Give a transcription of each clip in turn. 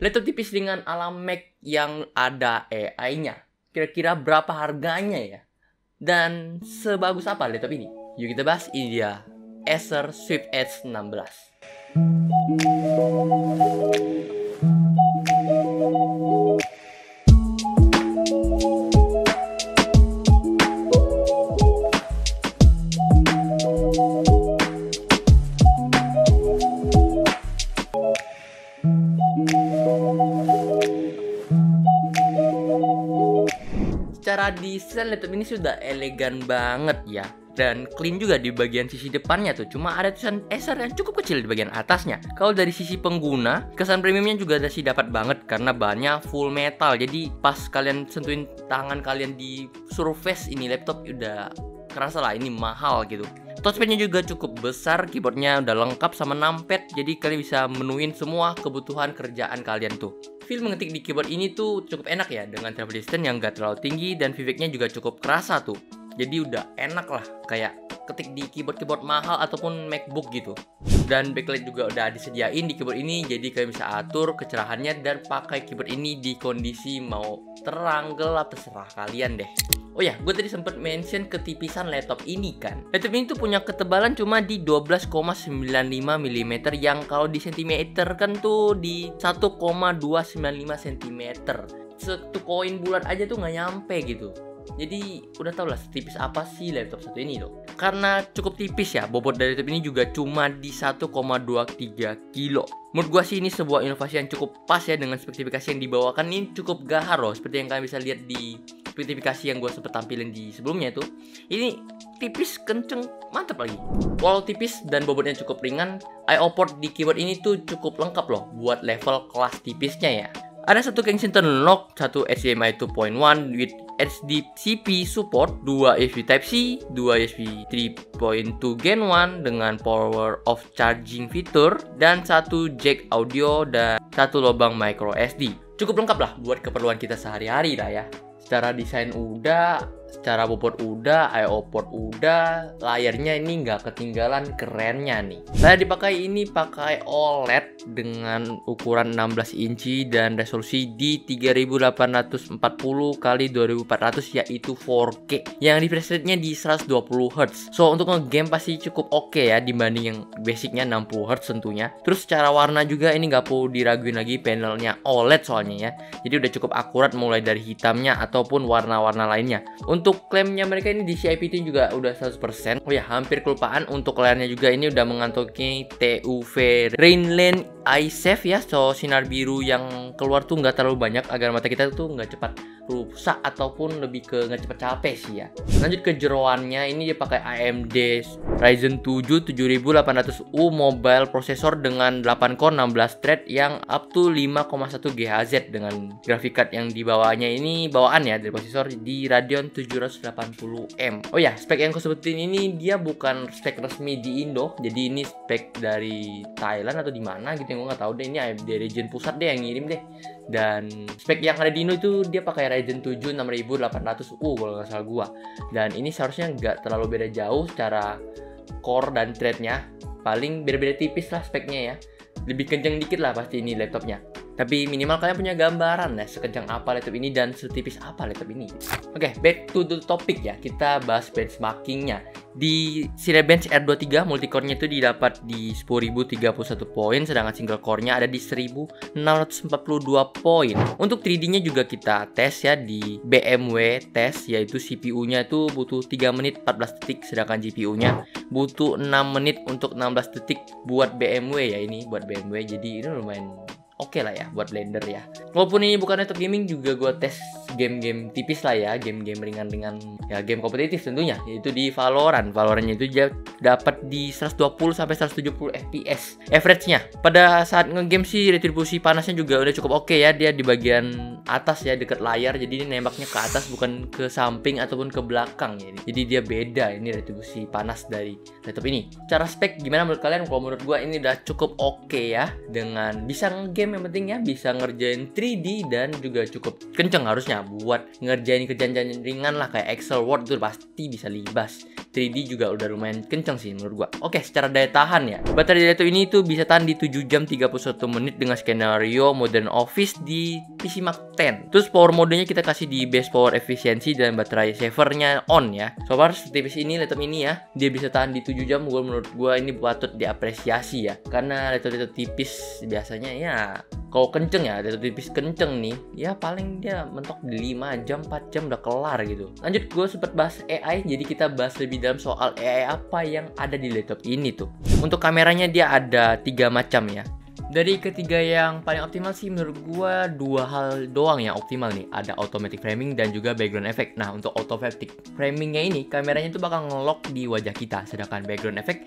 Laptop tipis dengan ala Mac yang ada AI-nya. Kira-kira berapa harganya ya? Dan sebagus apa laptop ini? Yuk kita bahas, ini dia Acer Swift Edge 16. Secara desain laptop ini sudah elegan banget ya, dan clean juga di bagian sisi depannya tuh. Cuma ada tulisan Acer yang cukup kecil di bagian atasnya. Kalau dari sisi pengguna, kesan premiumnya juga sih dapat banget karena bahannya full metal. Jadi pas kalian sentuhin tangan kalian di surface ini laptop, udah kerasa lah ini mahal gitu. Touchpadnya juga cukup besar, keyboardnya udah lengkap sama numpad, jadi kalian bisa menuin semua kebutuhan kerjaan kalian tuh. Feel mengetik di keyboard ini tuh cukup enak ya, dengan travel distance yang gak terlalu tinggi dan viveknya juga cukup kerasa tuh. Jadi udah enak lah, kayak ketik di keyboard mahal ataupun MacBook gitu. Dan backlight juga udah disediain di keyboard ini, jadi kalian bisa atur kecerahannya dan pakai keyboard ini di kondisi mau terang, gelap, terserah kalian deh. Oh ya, gue tadi sempat mention ketipisan laptop ini kan. Laptop ini tuh punya ketebalan cuma di 12,95 mm, yang kalau di cm kan tuh di 1,295 cm. Satu koin bulat aja tuh nggak nyampe gitu. Jadi udah tau lah setipis apa sih laptop satu ini loh. Karena cukup tipis ya, bobot dari laptop ini juga cuma di 1,23 kilo. Menurut gua sih ini sebuah inovasi yang cukup pas ya dengan spesifikasi yang dibawakan. Ini cukup gahar loh, seperti yang kalian bisa lihat di spesifikasi yang gue sempat tampilin di sebelumnya itu. Ini tipis, kenceng, mantap lagi. Walau tipis dan bobotnya cukup ringan, I/O port di keyboard ini tuh cukup lengkap loh buat level kelas tipisnya ya. Ada satu Kensington lock, satu HDMI 2.1 with HDCP support, 2 USB Type-C, 2 USB 3.2 Gen 1 dengan power of charging fitur, dan satu jack audio dan satu lubang micro SD. Cukup lengkap lah buat keperluan kita sehari-hari lah ya. Secara desain udah, secara bobot udah, I/O port udah, layarnya ini nggak ketinggalan kerennya nih. Saya pakai OLED dengan ukuran 16 inci dan resolusi di 3840 x 2400 yaitu 4K yang refresh rate-nya di 120 Hz. So untuk nge-game pasti cukup oke ya dibanding yang basicnya 60 Hz tentunya. Terus secara warna juga ini nggak perlu diraguin lagi, panelnya OLED soalnya ya. Jadi udah cukup akurat mulai dari hitamnya ataupun warna-warna lainnya. Untuk klaimnya mereka ini di CIPT juga udah 100%. Oh ya, hampir kelupaan, untuk layarnya juga ini udah mengantongi TUV Rainland Eye Safe ya. So sinar biru yang keluar tuh nggak terlalu banyak agar mata kita tuh nggak cepat rusak ataupun lebih ke nggak cepet capek sih ya. Lanjut ke jeroannya, ini dia pakai AMD Ryzen 7 7800U mobile processor dengan 8 core 16 thread yang up to 5,1 GHz dengan graphic card yang dibawanya ini bawaan ya dari prosesor di Radeon 780M. Oh ya, spek yang aku sebutin ini dia bukan spek resmi di Indo, jadi ini spek dari Thailand atau di mana gitu yang gue nggak tahu deh. Ini AMD region pusat deh yang ngirim deh. Dan spek yang ada di Indo itu dia pakai Ryzen 7 6800U kalau nggak salah gua. Dan ini seharusnya nggak terlalu beda jauh secara core dan threadnya, paling beda-beda tipis lah speknya ya. Lebih kenceng dikit lah pasti ini laptopnya. Tapi minimal kalian punya gambaran ya sekencang apa laptop ini dan setipis apa laptop ini. Oke, back to the topic ya. Kita bahas benchmarkingnya. Di Cinebench R23 multicore-nya itu didapat di 10.031 poin, sedangkan single core-nya ada di 1.642 poin. Untuk 3D-nya juga kita tes ya di BMW tes, yaitu CPU-nya itu butuh 3 menit 14 detik, sedangkan GPU-nya butuh 6 menit untuk 16 detik buat BMW ya, ini buat BMW. Jadi ini lumayan oke lah ya buat Blender ya. Walaupun ini bukan laptop gaming, juga gue tes game-game tipis lah ya, game-game ringan-ringan ya, game kompetitif tentunya, yaitu di Valorant. Valorantnya itu dapat di 120 sampai 170 FPS average-nya. Pada saat ngegame sih retribusi panasnya juga udah cukup oke ya, dia di bagian atas ya dekat layar, jadi ini nembaknya ke atas bukan ke samping ataupun ke belakang ya. Jadi dia beda ini retribusi panas dari laptop ini. Cara spek gimana menurut kalian? Kalau menurut gua ini udah cukup oke ya, dengan bisa ngegame yang penting ya, bisa ngerjain 3D dan juga cukup kenceng harusnya buat ngerjain kerjaan ringan lah kayak Excel, Word itu pasti bisa libas. 3D juga udah lumayan kenceng sih menurut gua. Oke, secara daya tahan ya, baterai laptop ini tuh bisa tahan di 7 jam 31 menit dengan skenario modern office di PC Mark 10. Terus power modenya kita kasih di best power efisiensi dan baterai savernya on ya. So far setipis ini laptop ini ya, dia bisa tahan di 7 jam. Menurut gua ini patut diapresiasi ya, karena laptop tipis biasanya ya kalau kenceng ya, laptop tipis kenceng nih ya paling dia mentok di 5 jam 4 jam udah kelar gitu. Lanjut, gue sempet bahas AI, jadi kita bahas lebih dalam soal AI apa yang ada di laptop ini tuh. Untuk kameranya dia ada 3 macam ya. Dari ketiga yang paling optimal sih menurut gua 2 hal doang yang optimal nih. Ada automatic framing dan juga background effect. Nah, untuk automatic framingnya ini kameranya tuh bakal nge-lock di wajah kita. Sedangkan background effect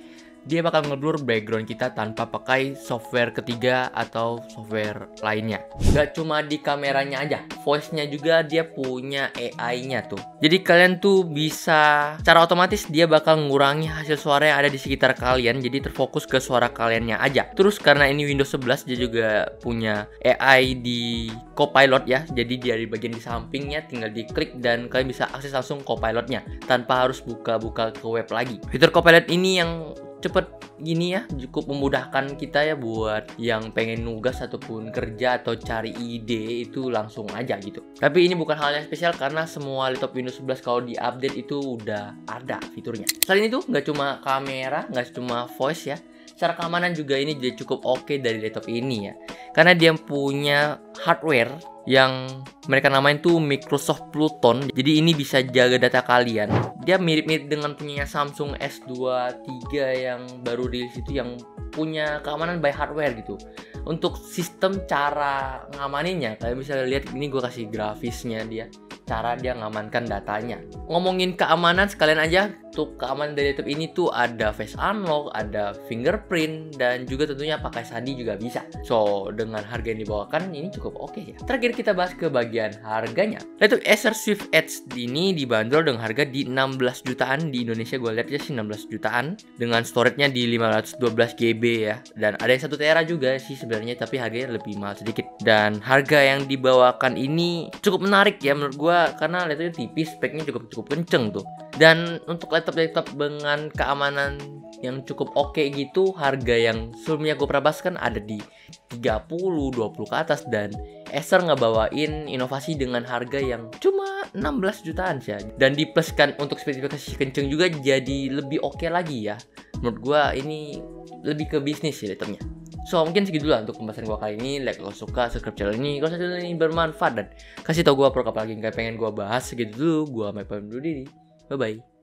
dia bakal ngeblur background kita tanpa pakai software ketiga atau software lainnya. Gak cuma di kameranya aja, voice-nya juga dia punya AI-nya tuh. Jadi kalian tuh bisa secara otomatis dia bakal mengurangi hasil suara yang ada di sekitar kalian, jadi terfokus ke suara kaliannya aja. Terus karena ini Windows 11 dia juga punya AI di Copilot ya. Jadi dia di bagian di sampingnya tinggal diklik dan kalian bisa akses langsung Copilotnya tanpa harus buka-buka ke web lagi. Fitur Copilot ini yang cepet gini ya, cukup memudahkan kita ya buat yang pengen nugas ataupun kerja atau cari ide itu langsung aja gitu. Tapi ini bukan hal yang spesial karena semua laptop Windows 11 kalau diupdate itu udah ada fiturnya. Selain itu nggak cuma kamera, nggak cuma voice ya, secara keamanan juga ini jadi cukup oke dari laptop ini ya, karena dia punya hardware yang mereka namain tuh Microsoft Pluton. Jadi ini bisa jaga data kalian. Dia mirip-mirip dengan punya Samsung S23 yang baru rilis itu, yang punya keamanan by hardware gitu. Untuk sistem cara ngamaninnya, kalian bisa lihat ini gue kasih grafisnya dia, cara dia ngamankan datanya. Ngomongin keamanan sekalian aja, untuk keamanan dari laptop ini tuh ada face unlock, ada fingerprint, dan juga tentunya pakai sandi juga bisa. So dengan harga yang dibawakan ini cukup oke ya. Terakhir kita bahas ke bagian harganya. Laptop Acer Swift Edge ini dibanderol dengan harga di 16 jutaan di Indonesia, gue lihat ya sih 16 jutaan dengan storage-nya di 512 GB ya. Dan ada yang 1 tera juga sih sebenarnya, tapi harganya lebih mahal sedikit. Dan harga yang dibawakan ini cukup menarik ya menurut gue, karena laptopnya tipis, speknya cukup kenceng tuh. Dan untuk laptop dengan keamanan yang cukup oke gitu, harga yang sebelumnya gue pernah bahas kan ada di 30-20 ke atas, dan Acer ngebawain inovasi dengan harga yang cuma 16 jutaan sih. Dan dipluskan untuk spesifikasi kenceng juga jadi lebih oke lagi ya. Menurut gue ini lebih ke bisnis sih laptopnya. So mungkin segitu lah untuk pembahasan gue kali ini. Like kalau suka, subscribe channel ini kalau channel ini bermanfaat, dan kasih tau gue apa lagi yang pengen gue bahas. Segitu dulu, gue pamit dulu diri. Bye bye.